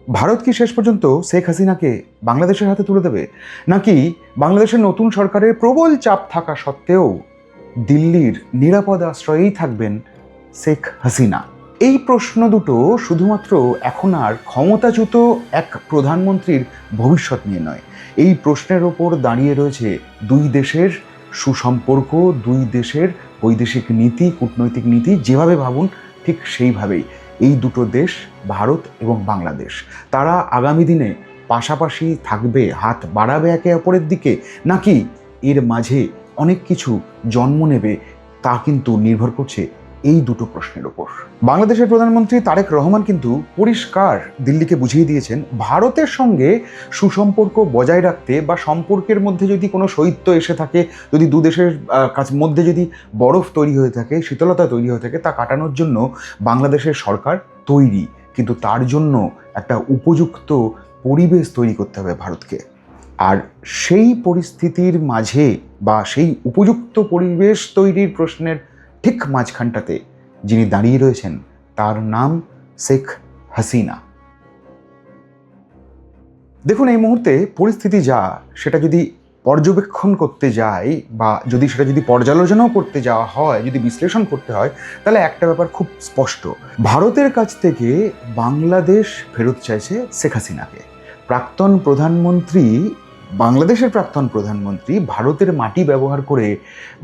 ভারত কি শেষ পর্যন্ত শেখ হাসিনাকে বাংলাদেশের হাতে তুলে দেবে, নাকি বাংলাদেশের নতুন সরকারের প্রবল চাপ থাকা সত্ত্বেও দিল্লির নিরাপদ আশ্রয়েই থাকবেন শেখ হাসিনা? এই প্রশ্ন দুটো শুধুমাত্র এখন আর ক্ষমতাচ্যুত এক প্রধানমন্ত্রীর ভবিষ্যৎ নিয়ে নয়, এই প্রশ্নের ওপর দাঁড়িয়ে রয়েছে দুই দেশের সুসম্পর্ক, দুই দেশের বৈদেশিক নীতি, কূটনৈতিক নীতি। যেভাবে ভাবুন ঠিক সেইভাবেই এই দুটো দেশ, ভারত এবং বাংলাদেশ, তারা আগামী দিনে পাশাপাশি থাকবে, হাত বাড়াবে একে অপরের দিকে, নাকি এর মাঝে অনেক কিছু জন্ম নেবে, তা কিন্তু নির্ভর করছে এই দুটো প্রশ্নের ওপর। বাংলাদেশের প্রধানমন্ত্রী তারেক রহমান কিন্তু পরিষ্কার দিল্লিকে বুঝিয়ে দিয়েছেন, ভারতের সঙ্গে সুসম্পর্ক বজায় রাখতে বা সম্পর্কের মধ্যে যদি কোনো শৈত্য এসে থাকে, যদি দু দেশের মধ্যে যদি বরফ তৈরি হয়ে থাকে, শীতলতা তৈরি হয়ে থাকে, তা কাটানোর জন্য বাংলাদেশের সরকার তৈরি, কিন্তু তার জন্য একটা উপযুক্ত পরিবেশ তৈরি করতে হবে ভারতকে। আর সেই পরিস্থিতির মাঝে বা সেই উপযুক্ত পরিবেশ তৈরির প্রশ্নের ঠিক মাঝখানটাতে যিনি দাঁড়িয়ে রয়েছেন, তার নাম শেখ হাসিনা। দেখুন, এই মুহূর্তে পরিস্থিতি যা, সেটা যদি পর্যবেক্ষণ করতে যাই বা যদি পর্যালোচনাও করতে যাওয়া হয়, যদি বিশ্লেষণ করতে হয়, তাহলে একটা ব্যাপার খুব স্পষ্ট। ভারতের কাছ থেকে বাংলাদেশ ফেরত চাইছে শেখ হাসিনাকে। বাংলাদেশের প্রাক্তন প্রধানমন্ত্রী ভারতের মাটি ব্যবহার করে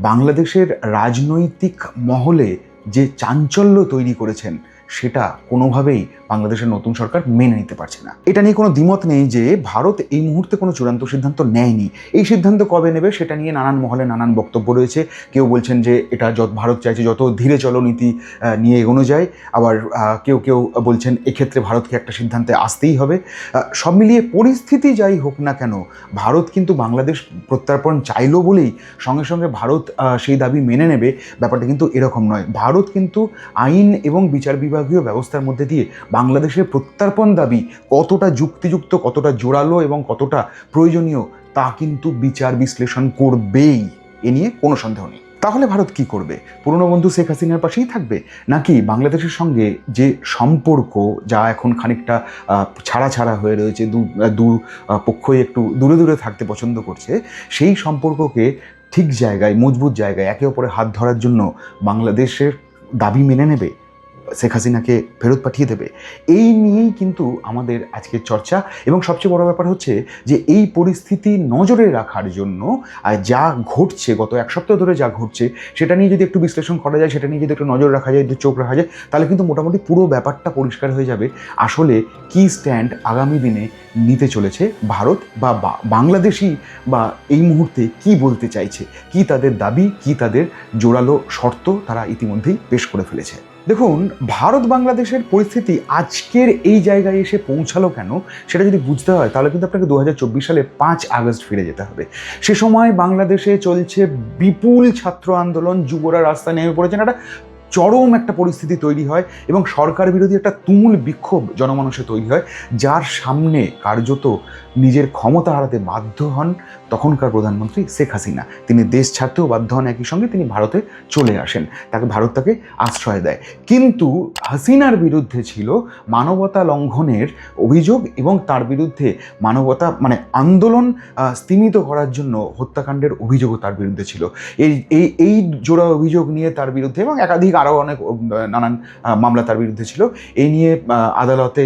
বাংলাদেশের রাজনৈতিক মহলে যে চাঞ্চল্য তৈরি করেছেন, সেটা কোনোভাবেই বাংলাদেশের নতুন সরকার মেনে নিতে পারছে না। এটা নিয়ে কোনো দ্বিমত নেই যে ভারত এই মুহূর্তে কোনো চূড়ান্ত সিদ্ধান্ত নেয়নি। এই সিদ্ধান্ত কবে নেবে সেটা নিয়ে নানান মহলে নানান বক্তব্য রয়েছে। কেউ বলছেন যে এটা ভারত চাইছে যত ধীরে চলো নীতি নিয়ে এগোনো যায়, আবার কেউ বলছেন এক্ষেত্রে ভারতকে একটা সিদ্ধান্তে আসতেই হবে। সব মিলিয়ে পরিস্থিতি যাই হোক না কেন, ভারত কিন্তু বাংলাদেশ প্রত্যার্পণ চাইলো বলেই সঙ্গে সঙ্গে ভারত সেই দাবি মেনে নেবে, ব্যাপারটা কিন্তু এরকম নয়। ভারত কিন্তু আইন এবং বিচার বিভাগীয় ব্যবস্থার মধ্যে দিয়ে বাংলাদেশের প্রত্যার্পণ দাবি কতটা যুক্তিযুক্ত, কতটা জোরালো এবং কতটা প্রয়োজনীয়, তা কিন্তু বিচার বিশ্লেষণ করবেই, এ নিয়ে কোনো সন্দেহ নেই। তাহলে ভারত কি করবে? পুরনো বন্ধু শেখ হাসিনার পাশেই থাকবে, নাকি বাংলাদেশের সঙ্গে যে সম্পর্ক, যা এখন খানিকটা ছাড়া হয়ে রয়েছে, দু পক্ষই একটু দূরে দূরে থাকতে পছন্দ করছে, সেই সম্পর্ককে ঠিক জায়গায়, মজবুত জায়গায় একে অপরের হাত ধরার জন্য বাংলাদেশের দাবি মেনে নেবে, শেখ হাসিনাকে ফেরত পাঠিয়ে দেবে? এই নিয়েই কিন্তু আমাদের আজকের চর্চা। এবং সবচেয়ে বড় ব্যাপার হচ্ছে যে এই পরিস্থিতি নজরে রাখার জন্য যা ঘটছে, গত এক সপ্তাহ ধরে যা ঘটছে, সেটা নিয়ে যদি একটু বিশ্লেষণ করা যায়, সেটা নিয়ে যদি একটু নজর রাখা যায়, একটু চোখ রাখা যায়, তাহলে কিন্তু মোটামুটি পুরো ব্যাপারটা পরিষ্কার হয়ে যাবে আসলে কি স্ট্যান্ড আগামী দিনে নিতে চলেছে ভারত বা বাংলাদেশি, বা এই মুহূর্তে কি বলতে চাইছে, কি তাদের দাবি, কি তাদের জোরালো শর্ত তারা ইতিমধ্যেই পেশ করে ফেলেছে। দেখুন, ভারত বাংলাদেশের পরিস্থিতি আজকের এই জায়গায় এসে পৌঁছালো কেন, সেটা যদি বুঝতে হয় তাহলে কিন্তু আপনাকে 2024 সালে 5 আগস্ট ফিরে যেতে হবে। সে সময় বাংলাদেশে চলছে বিপুল ছাত্র আন্দোলন, যুবরা রাস্তায় নেমে পড়েছেন, একটা চরম একটা পরিস্থিতি তৈরি হয় এবং সরকার বিরোধী একটা তুমুল বিক্ষোভ জনমানুষে তৈরি হয়, যার সামনে কার্যত নিজের ক্ষমতা হারাতে বাধ্য হন তখনকার প্রধানমন্ত্রী শেখ হাসিনা। তিনি দেশ ছাড়তেও বাধ্য হন, একই সঙ্গে তিনি ভারতে চলে আসেন, ভারত তাকে আশ্রয় দেয়। কিন্তু হাসিনার বিরুদ্ধে ছিল মানবতা লঙ্ঘনের অভিযোগ এবং তার বিরুদ্ধে আন্দোলন স্তিমিত করার জন্য হত্যাকাণ্ডের অভিযোগও তার বিরুদ্ধে ছিল। এই জোড়া অভিযোগ নিয়ে তার বিরুদ্ধে এবং একাধিক আরও অনেক নানান মামলা তার বিরুদ্ধে ছিল। এই নিয়ে আদালতে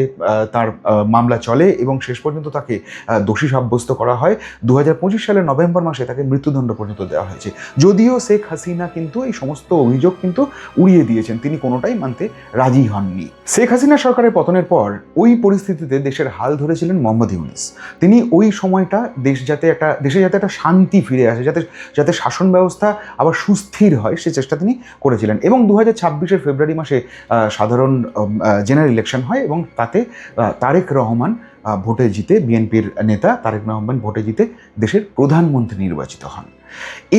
তার মামলা চলে এবং শেষ পর্যন্ত তাকে দোষী সাব্যস্ত করা হয়। 2025 সালের নভেম্বর মাসে তাকে মৃত্যুদণ্ড পর্যন্ত দেওয়া হয়েছে। যদিও শেখ হাসিনা কিন্তু এই সমস্ত অভিযোগ কিন্তু উড়িয়ে দিয়েছেন, তিনি কোনোটাই মানতে রাজি হননি। শেখ হাসিনা সরকারের পতনের পর ওই পরিস্থিতিতে দেশের হাল ধরেছিলেন মোহাম্মদ ইউনূস। তিনি ওই সময়টা দেশে যাতে একটা শান্তি ফিরে আসে, যাতে শাসন ব্যবস্থা আবার সুস্থির হয়, সে চেষ্টা তিনি করেছিলেন। এবং 2026 ফেব্রুয়ারি মাসে সাধারণ জেনারেল ইলেকশন হয় এবং তাতে তারেক রহমান ভোটে জিতে, বিএনপির নেতা তারেক রহমান ভোটে জিতে দেশের প্রধানমন্ত্রী নির্বাচিত হন।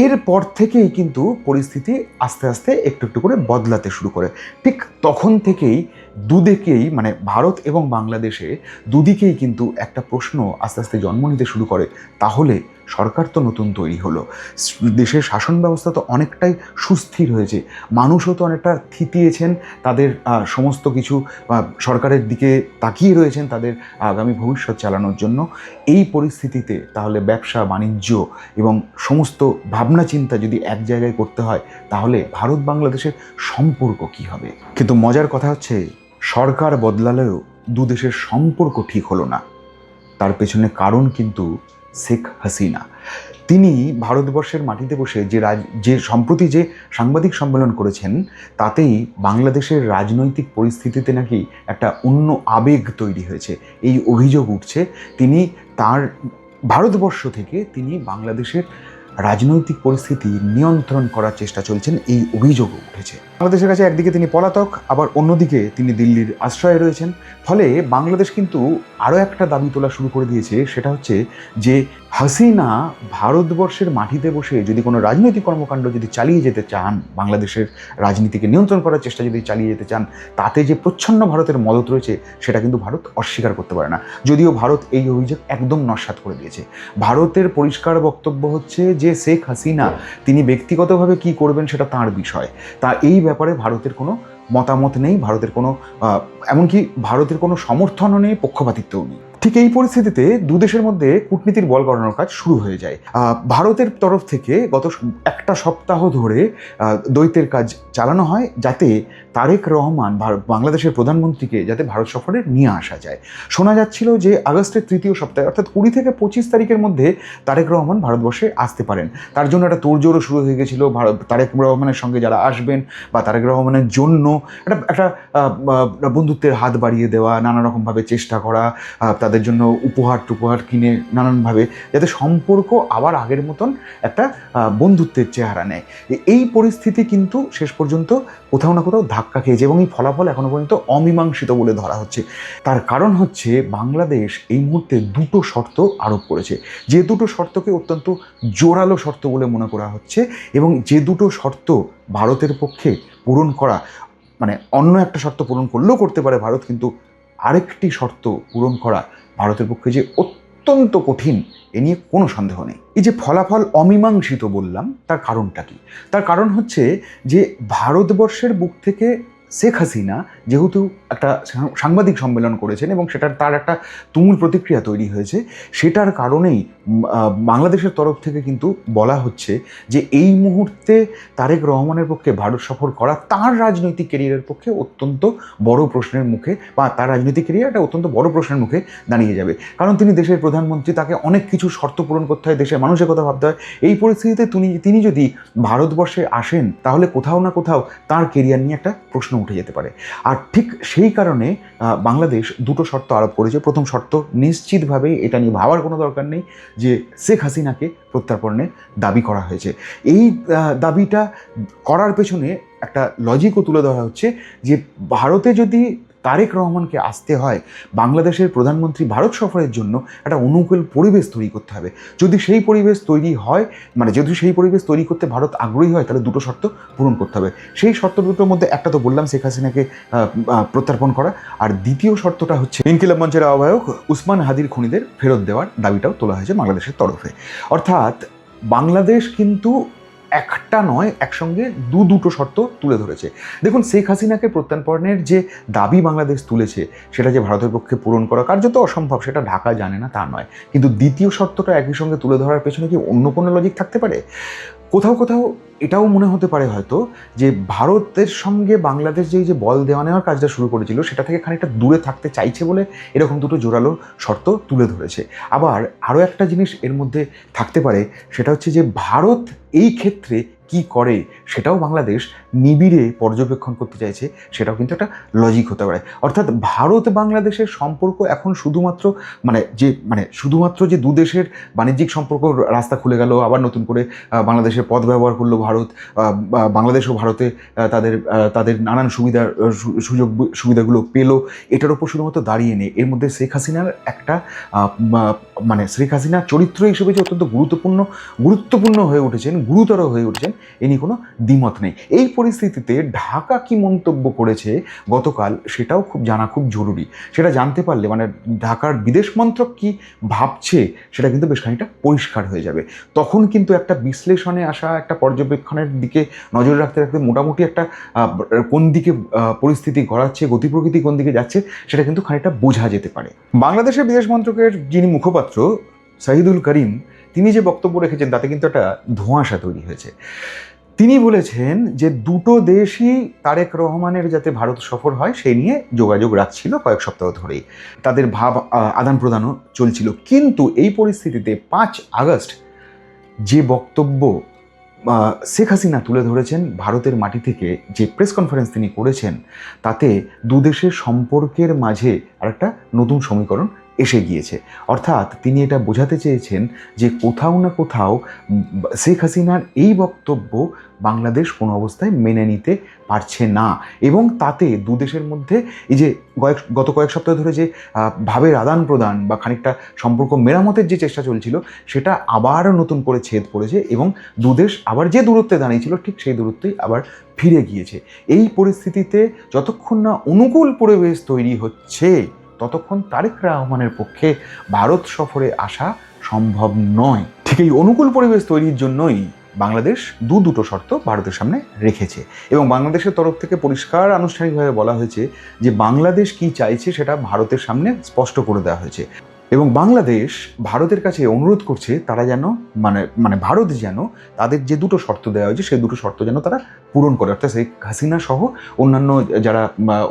এরপর থেকেই কিন্তু পরিস্থিতি আস্তে আস্তে একটু একটু করে বদলাতে শুরু করে। ঠিক তখন থেকেই দুদিকেই, ভারত এবং বাংলাদেশে দুদিকেই কিন্তু একটা প্রশ্ন আস্তে আস্তে জন্ম নিতে শুরু করে, তাহলে সরকার তো নতুন তৈরি হলো, দেশের শাসন ব্যবস্থা তো অনেকটাই সুস্থির হয়েছে, মানুষও তো অনেকটা থিতিয়েছেন, তাদের সমস্ত কিছু সরকারের দিকে তাকিয়ে রয়েছেন তাদের আগামী ভবিষ্যৎ চালানোর জন্য। এই পরিস্থিতিতে তাহলে ব্যবসা বাণিজ্য এবং সমস্ত ভাবনা চিন্তা যদি এক জায়গায় করতে হয়, তাহলে ভারত বাংলাদেশের সম্পর্ক কী হবে? কিন্তু মজার কথা হচ্ছে, সরকার বদলালেও দু দেশের সম্পর্ক ঠিক হলো না। তার পেছনে কারণ কিন্তু শেখ হাসিনা। তিনি ভারতবর্ষের মাটিতে বসে যে সম্প্রতি যে সাংবাদিক সম্মেলন করেছেন, তাতেই বাংলাদেশের রাজনৈতিক পরিস্থিতিতে নাকি একটা অন্য আবেগ তৈরি হয়েছে, এই অভিযোগ উঠছে। তিনি তার ভারতবর্ষ থেকে তিনি বাংলাদেশের রাজনৈতিক পরিস্থিতি নিয়ন্ত্রণ করার চেষ্টা চলছেন, এই অভিযোগও উঠেছে। বাংলাদেশের কাছে একদিকে তিনি পলাতক, আবার অন্যদিকে তিনি দিল্লির আশ্রয়ে রয়েছেন। ফলে বাংলাদেশ কিন্তু আরও একটা দাবি তোলা শুরু করে দিয়েছে, সেটা হচ্ছে যে হাসিনা ভারতবর্ষের মাটিতে বসে যদি কোনো রাজনৈতিক কর্মকাণ্ড যদি চালিয়ে যেতে চান, বাংলাদেশের রাজনীতিকে নিয়ন্ত্রণ করার চেষ্টা যদি চালিয়ে যেতে চান, তাতে যে প্রচ্ছন্ন ভারতের মদত রয়েছে সেটা কিন্তু ভারত অস্বীকার করতে পারে না। যদিও ভারত এই অভিযোগ একদম নস্যাৎ করে দিয়েছে। ভারতের পরিষ্কার বক্তব্য হচ্ছে যে শেখ হাসিনা তিনি ব্যক্তিগতভাবে কি করবেন সেটা তাঁর বিষয়, তা এই ব্যাপারে ভারতের কোনো মতামত নেই, ভারতের কোনো এমনকি ভারতের কোনো সমর্থনও নেই, পক্ষপাতিত্বও নেই। ঠিক এই পরিস্থিতিতে দুদেশের মধ্যে কূটনীতির বল গড়ানোর কাজ শুরু হয়ে যায়। ভারতের তরফ থেকে গত একটা সপ্তাহ ধরে দ্বৈতের কাজ চালানো হয়, যাতে তারেক রহমান বাংলাদেশের প্রধানমন্ত্রীকে যাতে ভারত সফরে নিয়ে আসা যায়। শোনা যাচ্ছিল যে আগস্টের তৃতীয় সপ্তাহে অর্থাৎ 20 থেকে 25 তারিখের মধ্যে তারেক রহমান ভারতবর্ষে আসতে পারেন। তার জন্য একটা তোড়জোড়ও শুরু হয়ে গেছিলো। তারেক রহমানের সঙ্গে যারা আসবেন বা তারেক রহমানের জন্য একটা বন্ধুত্বের হাত বাড়িয়ে দেওয়া, নানা রকমভাবে চেষ্টা করা, তাদের জন্য উপহার কিনে নানানভাবে যাতে সম্পর্ক আবার আগের মতন একটা বন্ধুত্বের চেহারা নেয়। এই পরিস্থিতি কিন্তু শেষ পর্যন্ত কোথাও না কোথাও ধাক্কা খেয়েছে এবং এই ফলাফল এখনো পর্যন্ত অমীমাংসিত বলে ধরা হচ্ছে। তার কারণ হচ্ছে বাংলাদেশ এই মুহূর্তে দুটো শর্ত আরোপ করেছে, যে দুটো শর্তকে অত্যন্ত জোরালো শর্ত বলে মনে করা হচ্ছে, এবং যে দুটো শর্ত ভারতের পক্ষে পূরণ করা, মানে অন্য একটা শর্ত পূরণ করলেও করতে পারে ভারত, কিন্তু আরেকটি শর্ত পূরণ করা ভারতের পক্ষে যে অত্যন্ত কঠিন, এ নিয়ে কোনো সন্দেহ নেই। এই যে ফলাফল অমীমাংসিত বললাম, তার কারণটা কি? তার কারণ হচ্ছে যে ভারতবর্ষের বুক থেকে শেখ হাসিনা যেহেতু একটা সাংবাদিক সম্মেলন করেছেন এবং তার একটা তুমুল প্রতিক্রিয়া তৈরি হয়েছে, সেটার কারণেই বাংলাদেশের তরফ থেকে কিন্তু বলা হচ্ছে যে এই মুহূর্তে তারেক রহমানের পক্ষে ভারত সফর করা তার রাজনৈতিক ক্যারিয়ারের পক্ষে অত্যন্ত বড় প্রশ্নের মুখে, বা তার রাজনৈতিক ক্যারিয়ারটা অত্যন্ত বড় প্রশ্নের মুখে দাঁড়িয়ে যাবে। কারণ তিনি দেশের প্রধানমন্ত্রী, তাকে অনেক কিছু শর্ত পূরণ করতে হয়, দেশের মানুষের কথা ভাবতে হয়। এই পরিস্থিতিতে তিনি যদি ভারতবর্ষে আসেন, তাহলে কোথাও না কোথাও তার ক্যারিয়ার নিয়ে একটা প্রশ্ন উঠে যেতে পারে। আর ঠিক সেই কারণে বাংলাদেশ দুটো শর্ত আরোপ করেছে। প্রথম শর্ত, নিশ্চিতভাবেই এটা নিয়ে ভাবার কোনো দরকার নেই যে শেখ হাসিনাকে প্রত্যর্পণের দাবি করা হয়েছে। এই দাবিটা করার পেছনে একটা লজিকও তুলে ধরা হচ্ছে যে ভারতে যদি তারেক রহমানকে আসতে হয়, বাংলাদেশের প্রধানমন্ত্রী ভারত সফরের জন্য একটা অনুকূল পরিবেশ তৈরি করতে হবে। যদি সেই পরিবেশ তৈরি হয়, যদি সেই পরিবেশ তৈরি করতে ভারত আগ্রহী হয়, তাহলে দুটো শর্ত পূরণ করতে হবে। সেই শর্ত দুটোর মধ্যে একটা তো বললাম, শেখ হাসিনাকে প্রত্যর্পণ করা, আর দ্বিতীয় শর্তটা হচ্ছে ইনকিলাব মঞ্চের আহ্বায়ক উসমান হাদির খুনিদের ফেরত দেওয়ার দাবিটাও তোলা হয়েছে বাংলাদেশের তরফে। অর্থাৎ বাংলাদেশ কিন্তু একটা নয়, একসঙ্গে দুটো শর্ত তুলে ধরেছে। দেখুন, শেখ হাসিনাকে প্রত্যর্পণের যে দাবি বাংলাদেশ তুলেছে, সেটা যে ভারতের পক্ষে পূরণ করা কার্যত অসম্ভব, সেটা ঢাকা জানে না তা নয়, কিন্তু দ্বিতীয় শর্তটা একই সঙ্গে তুলে ধরার পেছনে কি অন্য কোনো লজিক থাকতে পারে? কোথাও এটাও মনে হতে পারে হয়তো যে ভারতের সঙ্গে বাংলাদেশ যে বল দেওয়া নেওয়ার কাজটা শুরু করেছিল, সেটা থেকে খানিকটা দূরে থাকতে চাইছে বলে এরকম দুটো জোরালো শর্ত তুলে ধরেছে। আবার আরও একটা জিনিস এর মধ্যে থাকতে পারে, সেটা হচ্ছে যে ভারত এই ক্ষেত্রে কি করে সেটাও বাংলাদেশ নিবিড়ে পর্যবেক্ষণ করতে চাইছে, সেটাও কিন্তু একটা লজিক হতে পারে। অর্থাৎ ভারত বাংলাদেশের সম্পর্ক এখন শুধুমাত্র যে দু দেশের বাণিজ্যিক সম্পর্ক রাস্তা খুলে গেল, আবার নতুন করে বাংলাদেশের পথ ব্যবহার করলো ভারত, বাংলাদেশও ভারতে তাদের নানান সুবিধাগুলো পেল, এটার ওপর শুধুমাত্র দাঁড়িয়ে নেই। এর মধ্যে শেখ হাসিনার একটা শেখ হাসিনা চরিত্র হিসেবে যে অত্যন্ত গুরুত্বপূর্ণ হয়ে উঠেছেন, গুরুতর হয়ে উঠেছেন, এ নিয়ে কোনো দ্বিমত নেই। এই পরিস্থিতিতে ঢাকা কি মন্তব্য করেছে গতকাল সেটাও খুব জরুরি। সেটা জানতে পারলে মানে ঢাকার বিদেশ মন্ত্রক কি ভাবছে সেটা কিন্তু বেশ খানিকটা পরিষ্কার হয়ে যাবে। তখন কিন্তু একটা বিশ্লেষণে আসা, একটা পর্যবেক্ষণের দিকে নজর রাখতে রাখতে মোটামুটি একটা কোন দিকে পরিস্থিতি গড়াচ্ছে, গতি প্রকৃতি কোন দিকে যাচ্ছে সেটা কিন্তু খানিকটা বোঝা যেতে পারে। বাংলাদেশের বিদেশ মন্ত্রকের যিনি মুখপাত্র শাহিদুল করিম, তিনি যে বক্তব্য রেখেছেন তাতে কিন্তু একটা ধোঁয়াশা তৈরি হয়েছে। তিনি বলেছেন যে দুটো দেশই তারেক রহমানের যাতে ভারত সফর হয় সেই নিয়ে যোগাযোগ রাখছিল কয়েক সপ্তাহ ধরেই, তাদের ভাব আদান প্রদানও চলছিল। কিন্তু এই পরিস্থিতিতে 5 আগস্ট যে বক্তব্য শেখ হাসিনা তুলে ধরেছেন ভারতের মাটি থেকে, যে প্রেস কনফারেন্স তিনি করেছেন, তাতে দুদেশের সম্পর্কের মাঝে আরেকটা নতুন সমীকরণ এসে গিয়েছে। অর্থাৎ তিনি এটা বোঝাতে চেয়েছেন যে কোথাও না কোথাও শেখ হাসিনার এই বক্তব্য বাংলাদেশ কোনো অবস্থায় মেনে নিতে পারছে না, এবং তাতে দুদেশের মধ্যে এই যে গত কয়েক সপ্তাহ ধরে যে ভাবের আদান প্রদান বা খানিকটা সম্পর্ক মেরামতের যে চেষ্টা চলছিল সেটা আবারও নতুন করে ছেদ পড়েছে, এবং দুদেশ আবার যে দূরত্বে দাঁড়িয়েছিল ঠিক সেই দূরত্বেই আবার ফিরে গিয়েছে। এই পরিস্থিতিতে যতক্ষণ না অনুকূল পরিবেশ তৈরি হচ্ছে ততক্ষণ তারেক রহমানের পক্ষে ভারত সফরে আসা সম্ভব নয়। ঠিক এই অনুকূল পরিবেশ তৈরির জন্যই বাংলাদেশ দুটো শর্ত ভারতের সামনে রেখেছে, এবং বাংলাদেশের তরফ থেকে পরিষ্কার আনুষ্ঠানিকভাবে বলা হয়েছে যে বাংলাদেশ কি চাইছে সেটা ভারতের সামনে স্পষ্ট করে দেওয়া হয়েছে, এবং বাংলাদেশ ভারতের কাছে অনুরোধ করছে তারা যেন মানে ভারত যেন তাদের যে দুটো শর্ত দেওয়া হয়েছে সেই দুটো শর্ত যেন তারা পূরণ করে। অর্থাৎ শেখ হাসিনা সহ অন্যান্য যারা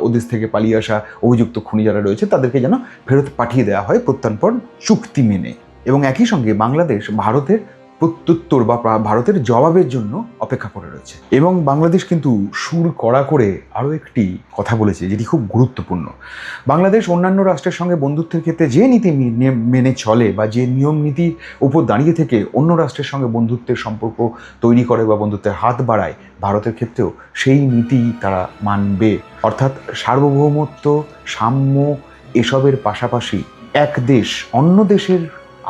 ওদেশ থেকে পালিয়ে আসা অভিযুক্ত খুনি যারা রয়েছে তাদেরকে যেন ফেরত পাঠিয়ে দেওয়া হয় প্রত্যর্পণ চুক্তি মেনে, এবং একই সঙ্গে বাংলাদেশ ভারতের প্রত্যুত্তর বা ভারতের জবাবের জন্য অপেক্ষা করে রয়েছে। এবং বাংলাদেশ কিন্তু সুর কড়া করে আরও একটি কথা বলেছে যেটি খুব গুরুত্বপূর্ণ। বাংলাদেশ অন্যান্য রাষ্ট্রের সঙ্গে বন্ধুত্বের ক্ষেত্রে যে নীতি মেনে চলে বা যে নিয়ম নীতির উপর দাঁড়িয়ে থেকে অন্য রাষ্ট্রের সঙ্গে বন্ধুত্বের সম্পর্ক তৈরি করে বা বন্ধুত্বের হাত বাড়ায়, ভারতের ক্ষেত্রেও সেই নীতি তারা মানবে। অর্থাৎ সার্বভৌমত্ব, সাম্য এসবের পাশাপাশি এক দেশ অন্য দেশের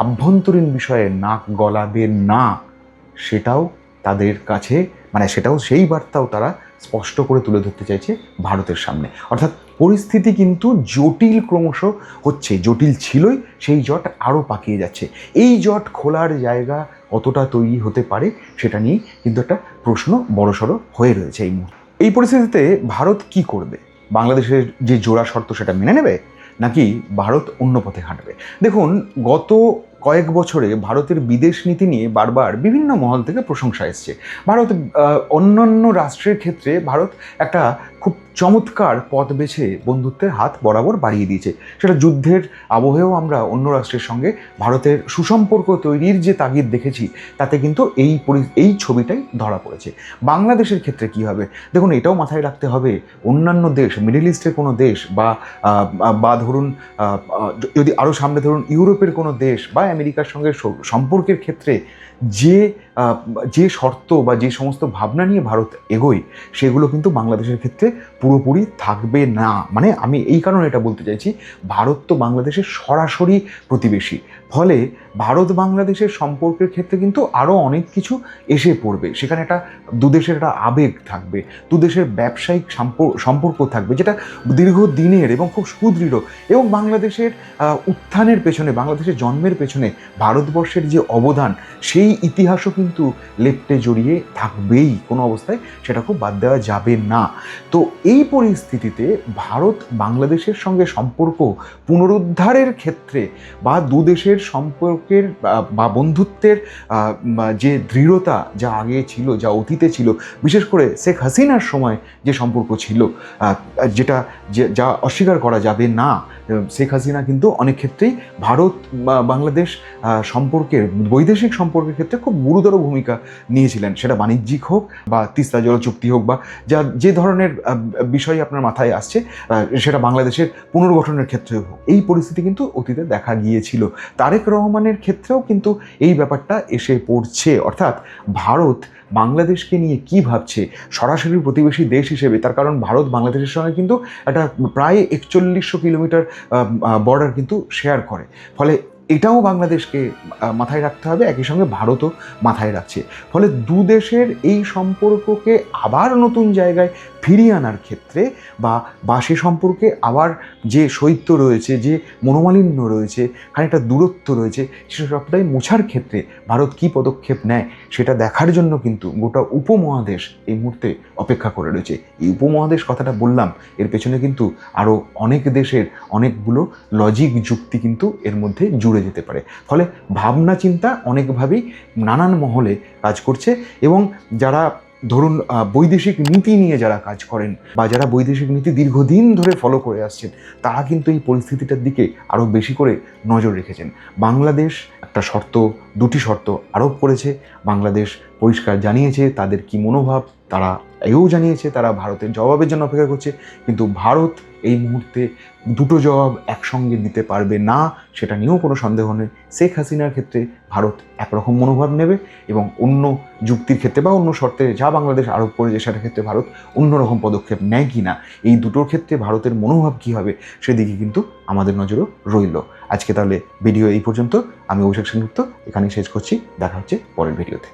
আভ্যন্তরীণ বিষয়ে নাক গলাবে না, সেটাও তাদের কাছে সেটাও সেই বার্তাও তারা স্পষ্ট করে তুলে ধরতে চাইছে ভারতের সামনে। অর্থাৎ পরিস্থিতি কিন্তু জটিল ক্রমশ হচ্ছে, জটিল ছিলই, সেই জট আরও পাকিয়ে যাচ্ছে। এই জট খোলার জায়গা কতটা তৈরি হতে পারে সেটা নিয়ে কিন্তু একটা প্রশ্ন বড়সড় হয়ে রয়েছে এই মুহূর্তে। এই পরিস্থিতিতে ভারত কি করবে? বাংলাদেশের যে জোড়া শর্ত সেটা মেনে নেবে, নাকি ভারত অন্য পথে হাঁটবে? দেখুন, গত কয়েক বছরে ভারতের বিদেশ নীতি নিয়ে বারবার বিভিন্ন মহল থেকে প্রশংসা এসছে। ভারত অন্যান্য রাষ্ট্রের ক্ষেত্রে ভারত একটা খুব চমৎকার পথ বেছে বন্ধুত্বের হাত বরাবর বাড়িয়ে দিয়েছে। সেটা যুদ্ধের আবহেও আমরা অন্য রাষ্ট্রের সঙ্গে ভারতের সুসম্পর্ক তৈরির যে তাগিদ দেখেছি, তাতে কিন্তু এই ছবিটাই ধরা পড়েছে। বাংলাদেশের ক্ষেত্রে কী হবে? দেখুন, এটাও মাথায় রাখতে হবে, অন্যান্য দেশ, মিডল ইস্টের কোনো দেশ বা ধরুন যদি আরও সামনে ধরুন ইউরোপের কোনো দেশ বা আমেরিকার সঙ্গে সম্পর্কের ক্ষেত্রে যে শর্ত বা যে সমস্ত ভাবনা নিয়ে ভারত এগোয় সেগুলো কিন্তু বাংলাদেশের ক্ষেত্রে পুরোপুরি থাকবে না। আমি এই কারণে এটা বলতে চাইছি, ভারত তো বাংলাদেশের সরাসরি প্রতিবেশী, ফলে ভারত বাংলাদেশের সম্পর্কের ক্ষেত্রে কিন্তু আরও অনেক কিছু এসে পড়বে। সেখানে একটা দুদেশের একটা আবেগ থাকবে, দুদেশের ব্যবসায়িক সম্পর্ক থাকবে, যেটা দীর্ঘদিনের এবং খুব সুদৃঢ়, এবং বাংলাদেশের উত্থানের পেছনে, বাংলাদেশের জন্মের পেছনে ভারতবর্ষের যে অবদান, সেই ইতিহাসও কিন্তু লেপ্টে জড়িয়ে থাকবেই, কোনো অবস্থায় সেটা খুব বাদ দেওয়া যাবে না। তো এই পরিস্থিতিতে ভারত বাংলাদেশের সঙ্গে সম্পর্ক পুনরুদ্ধারের ক্ষেত্রে বা দুদেশের সম্পর্কের বা বন্ধুত্বের যে দৃঢ়তা যা আগে ছিল, যা অতীতে ছিল, বিশেষ করে শেখ হাসিনার সময় যে সম্পর্ক ছিল, যা অস্বীকার করা যাবে না, শেখ হাসিনা কিন্তু অনেক ক্ষেত্রেই ভারত বাংলাদেশ সম্পর্কের, বৈদেশিক সম্পর্কের ক্ষেত্রে খুব গুরুতর ভূমিকা নিয়েছিলেন। সেটা বাণিজ্যিক হোক বা তিস্তা জল চুক্তি হোক বা যে ধরনের বিষয় আপনার মাথায় আসছে, সেটা বাংলাদেশের পুনর্গঠনের ক্ষেত্রেও হোক, এই পরিস্থিতি কিন্তু অতীতে দেখা গিয়েছিল। তারেক রহমানের ক্ষেত্রেও কিন্তু এই ব্যাপারটা এসে পড়ছে। অর্থাৎ ভারত বাংলাদেশকে নিয়ে কি ভাবছে সরাসরি প্রতিবেশী দেশ হিসেবে, তার কারণ ভারত বাংলাদেশের সঙ্গে কিন্তু একটা প্রায় ৪১০০ কিলোমিটার বর্ডার কিন্তু শেয়ার করে, ফলে এটাও বাংলাদেশকে মাথায় রাখতে হবে, একই সঙ্গে ভারতও মাথায় রাখছে। ফলে দু দেশের এই সম্পর্ককে আবার নতুন জায়গায় ফিরিয়ে আনার ক্ষেত্রে বা সে সম্পর্কে আবার যে শৈত্য রয়েছে, যে মনোমালিন্য রয়েছে, খানিকটা দূরত্ব রয়েছে, সেটা সবটাই মোছার ক্ষেত্রে ভারত কী পদক্ষেপ নেয় সেটা দেখার জন্য কিন্তু গোটা উপমহাদেশ এই মুহূর্তে অপেক্ষা করে রয়েছে। এই উপমহাদেশ কথাটা বললাম, এর পেছনে কিন্তু আরও অনেক দেশের অনেকগুলো লজিক যুক্তি কিন্তু এর মধ্যে জুড়ে যেতে পারে। ফলে ভাবনা চিন্তা অনেকভাবেই নানান মহলে কাজ করছে, এবং যারা ধরুন বৈদেশিক নীতি নিয়ে যারা কাজ করেন বা যারা বৈদেশিক নীতি দীর্ঘদিন ধরে ফলো করে আসছেন, তারা কিন্তু এই পরিস্থিতিটার দিকে আরও বেশি করে নজর রেখেছেন। বাংলাদেশ একটা দুটি শর্ত আরোপ করেছে। বাংলাদেশ পরিষ্কার জানিয়েছে তাদের কি মনোভাব, তারা এও জানিয়েছে তারা ভারতের জবাবের জন্য অপেক্ষা করছে। কিন্তু ভারত এই মুহূর্তে দুটো জবাব একসঙ্গে দিতে পারবে না, সেটা নিয়েও কোনো সন্দেহ নেই। শেখ হাসিনার ক্ষেত্রে ভারত একরকম মনোভাব নেবে, এবং অন্য যুক্তির ক্ষেত্রে বা অন্য শর্তে যা বাংলাদেশ আরোপ করেছে সেটার ক্ষেত্রে ভারত অন্যরকম পদক্ষেপ নেয় কি না, এই দুটোর ক্ষেত্রে ভারতের মনোভাব কী হবে সেদিকে কিন্তু আমাদের নজরও রইল। আজকে তাহলে ভিডিও এই পর্যন্ত। আমি অভিষেক সেনগুপ্ত এখানেই শেষ করছি। দেখা হচ্ছে পরের ভিডিওতে।